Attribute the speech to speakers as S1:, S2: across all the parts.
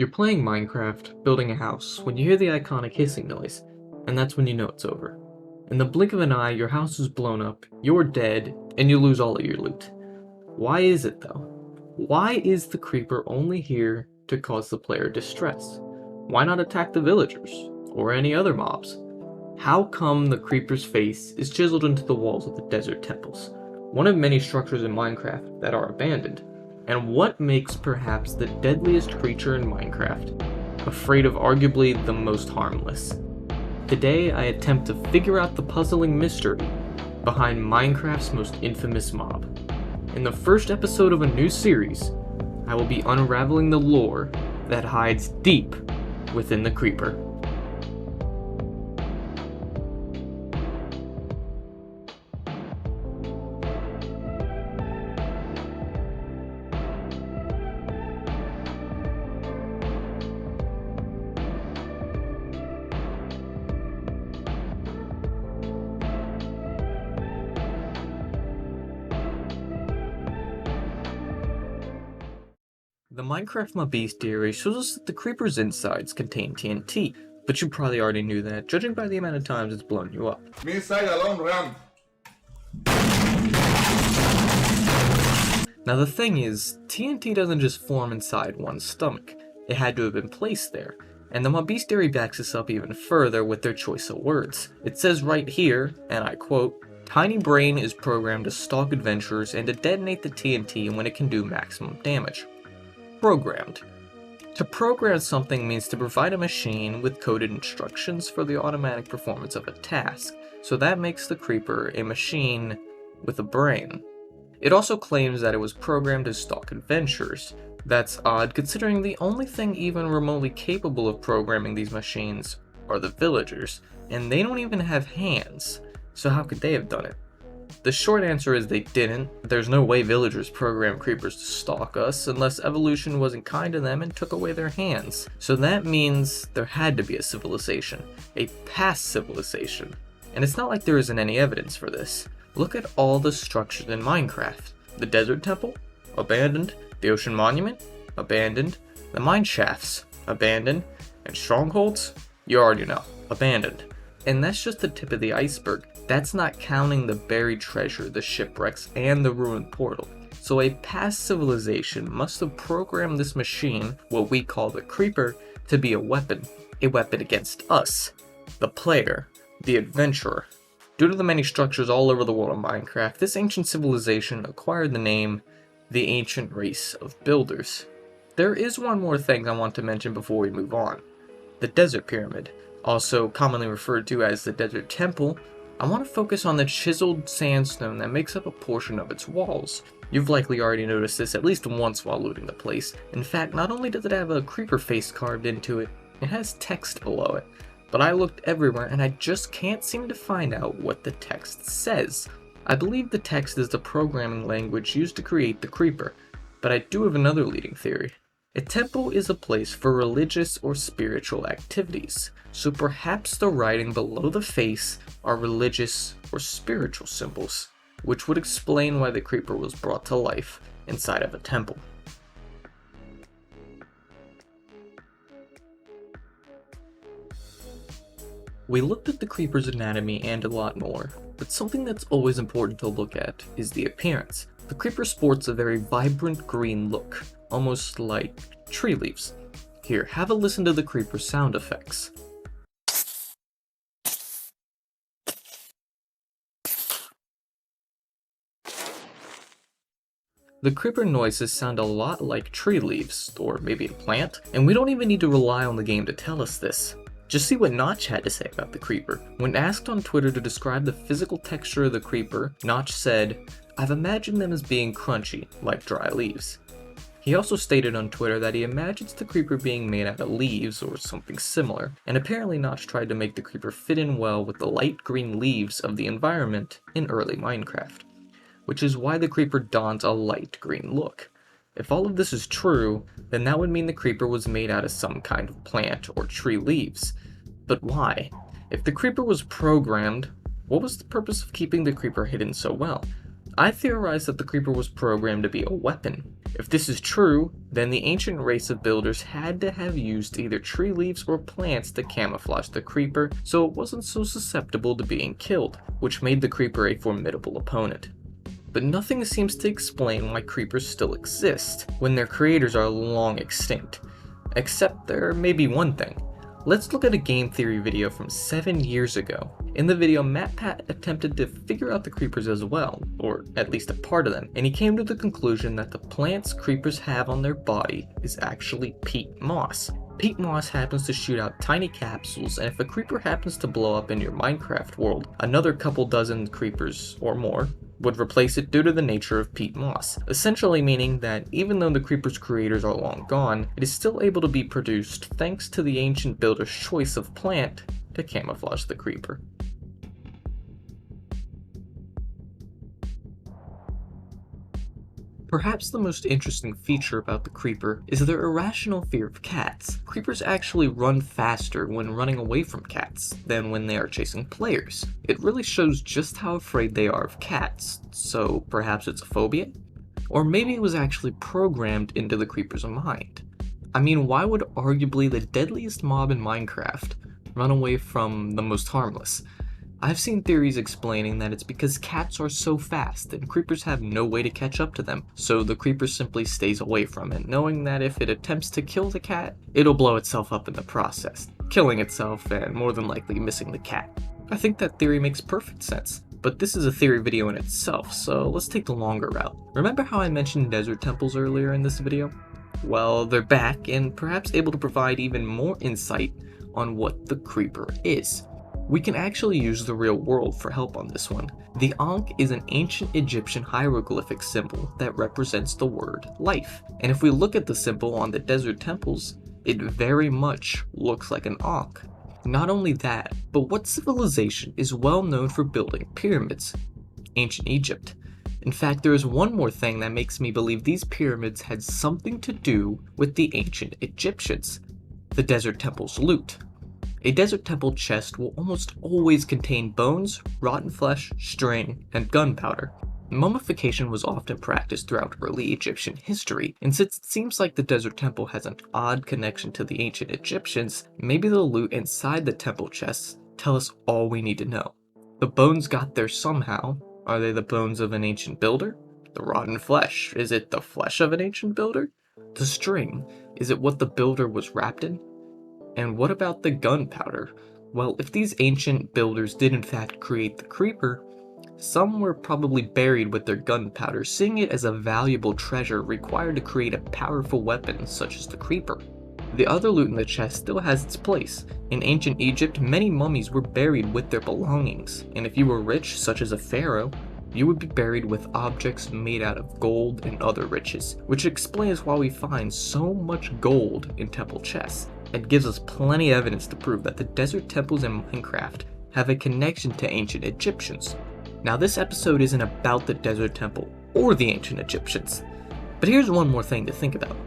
S1: You're playing Minecraft, building a house, when you hear the iconic hissing noise, and that's when you know it's over. In the blink of an eye, your house is blown up, you're dead, and you lose all of your loot. Why is it though? Why is the creeper only here to cause the player distress? Why not attack the villagers, or any other mobs? How come the creeper's face is chiseled into the walls of the desert temples, one of many structures in Minecraft that are abandoned? And what makes perhaps the deadliest creature in Minecraft afraid of arguably the most harmless? Today I attempt to figure out the puzzling mystery behind Minecraft's most infamous mob. In the first episode of a new series, I will be unraveling the lore that hides deep within the creeper. The Minecraft Mobbeast theory shows us that the creeper's insides contain TNT, but you probably already knew that, judging by the amount of times it's blown you up.
S2: Inside alone, run.
S1: Now the thing is, TNT doesn't just form inside one's stomach, it had to have been placed there, and the Mobbeast theory backs this up even further with their choice of words. It says right here, and I quote, "Tiny Brain is programmed to stalk adventurers and to detonate the TNT when it can do maximum damage." Programmed. To program something means to provide a machine with coded instructions for the automatic performance of a task, so that makes the creeper a machine with a brain. It also claims that it was programmed to stalk adventurers. That's odd considering the only thing even remotely capable of programming these machines are the villagers, and they don't even have hands, so how could they have done it? The short answer is they didn't. There's no way villagers program creepers to stalk us unless evolution wasn't kind to them and took away their hands. So that means there had to be a civilization, a past civilization. And it's not like there isn't any evidence for this. Look at all the structures in Minecraft. The desert temple? Abandoned. The ocean monument? Abandoned. The mine shafts? Abandoned. And strongholds? You already know. Abandoned. And that's just the tip of the iceberg. That's not counting the buried treasure, the shipwrecks, and the ruined portal. So a past civilization must have programmed this machine, what we call the creeper, to be a weapon against us, the player, the adventurer. Due to the many structures all over the world of Minecraft, this ancient civilization acquired the name the Ancient Race of Builders. There is one more thing I want to mention before we move on. The Desert Pyramid, also commonly referred to as the Desert Temple. I want to focus on the chiseled sandstone that makes up a portion of its walls. You've likely already noticed this at least once while looting the place. In fact, not only does it have a creeper face carved into it, it has text below it. But I looked everywhere and I just can't seem to find out what the text says. I believe the text is the programming language used to create the creeper, but I do have another leading theory. A temple is a place for religious or spiritual activities, so perhaps the writing below the face are religious or spiritual symbols, which would explain why the creeper was brought to life inside of a temple. We looked at the creeper's anatomy and a lot more, but something that's always important to look at is the appearance. The creeper sports a very vibrant green look, almost like tree leaves. Here, have a listen to the creeper's sound effects. The creeper noises sound a lot like tree leaves, or maybe a plant, and we don't even need to rely on the game to tell us this. Just see what Notch had to say about the creeper. When asked on Twitter to describe the physical texture of the creeper, Notch said, "I've imagined them as being crunchy, like dry leaves." He also stated on Twitter that he imagines the creeper being made out of leaves or something similar, and apparently Notch tried to make the creeper fit in well with the light green leaves of the environment in early Minecraft, which is why the creeper dons a light green look. If all of this is true, then that would mean the creeper was made out of some kind of plant or tree leaves. But why? If the creeper was programmed, what was the purpose of keeping the creeper hidden so well? I theorize that the creeper was programmed to be a weapon. If this is true, then the ancient race of builders had to have used either tree leaves or plants to camouflage the creeper so it wasn't so susceptible to being killed, which made the creeper a formidable opponent. But nothing seems to explain why creepers still exist when their creators are long extinct. Except there may be one thing. Let's look at a game theory video from 7 years ago. In the video, MatPat attempted to figure out the creepers as well, or at least a part of them, and he came to the conclusion that the plants creepers have on their body is actually peat moss. Peat moss happens to shoot out tiny capsules, and if a creeper happens to blow up in your Minecraft world, another couple dozen creepers, or more, would replace it due to the nature of peat moss, essentially meaning that even though the creeper's creators are long gone, it is still able to be produced thanks to the ancient builder's choice of plant to camouflage the creeper. Perhaps the most interesting feature about the creeper is their irrational fear of cats. Creepers actually run faster when running away from cats than when they are chasing players. It really shows just how afraid they are of cats, so perhaps it's a phobia? Or maybe it was actually programmed into the creeper's mind. I mean, why would arguably the deadliest mob in Minecraft run away from the most harmless? I've seen theories explaining that it's because cats are so fast and creepers have no way to catch up to them, so the creeper simply stays away from it, knowing that if it attempts to kill the cat, it'll blow itself up in the process, killing itself and more than likely missing the cat. I think that theory makes perfect sense, but this is a theory video in itself, so let's take the longer route. Remember how I mentioned desert temples earlier in this video? Well, they're back and perhaps able to provide even more insight on what the creeper is. We can actually use the real world for help on this one. The Ankh is an ancient Egyptian hieroglyphic symbol that represents the word life. And if we look at the symbol on the desert temples, it very much looks like an Ankh. Not only that, but what civilization is well known for building pyramids? Ancient Egypt. In fact, there is one more thing that makes me believe these pyramids had something to do with the ancient Egyptians: the desert temple's loot. A desert temple chest will almost always contain bones, rotten flesh, string, and gunpowder. Mummification was often practiced throughout early Egyptian history, and since it seems like the desert temple has an odd connection to the ancient Egyptians, maybe the loot inside the temple chests tell us all we need to know. The bones got there somehow. Are they the bones of an ancient builder? The rotten flesh, is it the flesh of an ancient builder? The string, is it what the builder was wrapped in? And what about the gunpowder? Well, if these ancient builders did in fact create the creeper, some were probably buried with their gunpowder, seeing it as a valuable treasure required to create a powerful weapon such as the creeper. The other loot in the chest still has its place. In ancient Egypt, many mummies were buried with their belongings, and if you were rich, such as a pharaoh, you would be buried with objects made out of gold and other riches, which explains why we find so much gold in temple chests. It gives us plenty of evidence to prove that the desert temples in Minecraft have a connection to ancient Egyptians. Now, this episode isn't about the desert temple or the ancient Egyptians, but here's one more thing to think about.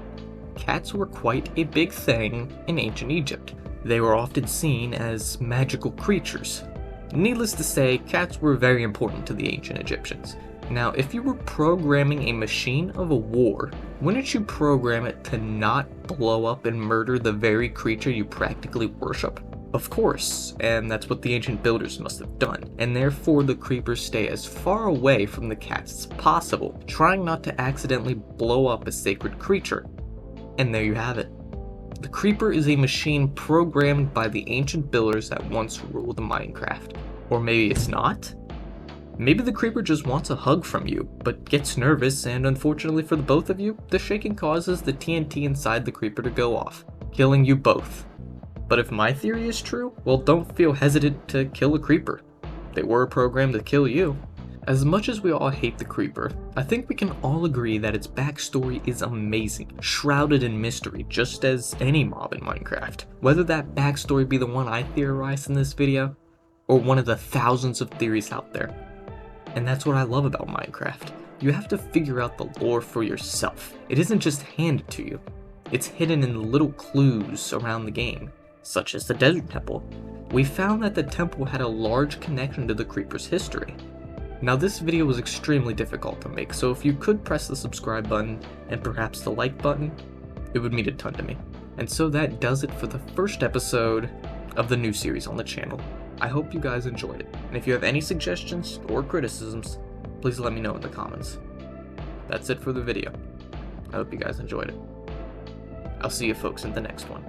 S1: Cats were quite a big thing in ancient Egypt. They were often seen as magical creatures. Needless to say, cats were very important to the ancient Egyptians. Now, if you were programming a machine of a war, wouldn't you program it to not blow up and murder the very creature you practically worship? Of course, and that's what the ancient builders must have done, and therefore the creepers stay as far away from the cats as possible, trying not to accidentally blow up a sacred creature. And there you have it. The creeper is a machine programmed by the ancient builders that once ruled Minecraft. Or maybe it's not? Maybe the creeper just wants a hug from you, but gets nervous, and unfortunately for the both of you, the shaking causes the TNT inside the creeper to go off, killing you both. But if my theory is true, well, don't feel hesitant to kill a creeper. They were programmed to kill you. As much as we all hate the creeper, I think we can all agree that its backstory is amazing, shrouded in mystery, just as any mob in Minecraft. Whether that backstory be the one I theorized in this video, or one of the thousands of theories out there. And that's what I love about Minecraft. You have to figure out the lore for yourself. It isn't just handed to you. It's hidden in little clues around the game, such as the desert temple. We found that the temple had a large connection to the creeper's history. Now this video was extremely difficult to make, so if you could press the subscribe button and perhaps the like button, it would mean a ton to me. And so that does it for the first episode of the new series on the channel. I hope you guys enjoyed it, and if you have any suggestions or criticisms, please let me know in the comments. That's it for the video. I hope you guys enjoyed it. I'll see you folks in the next one.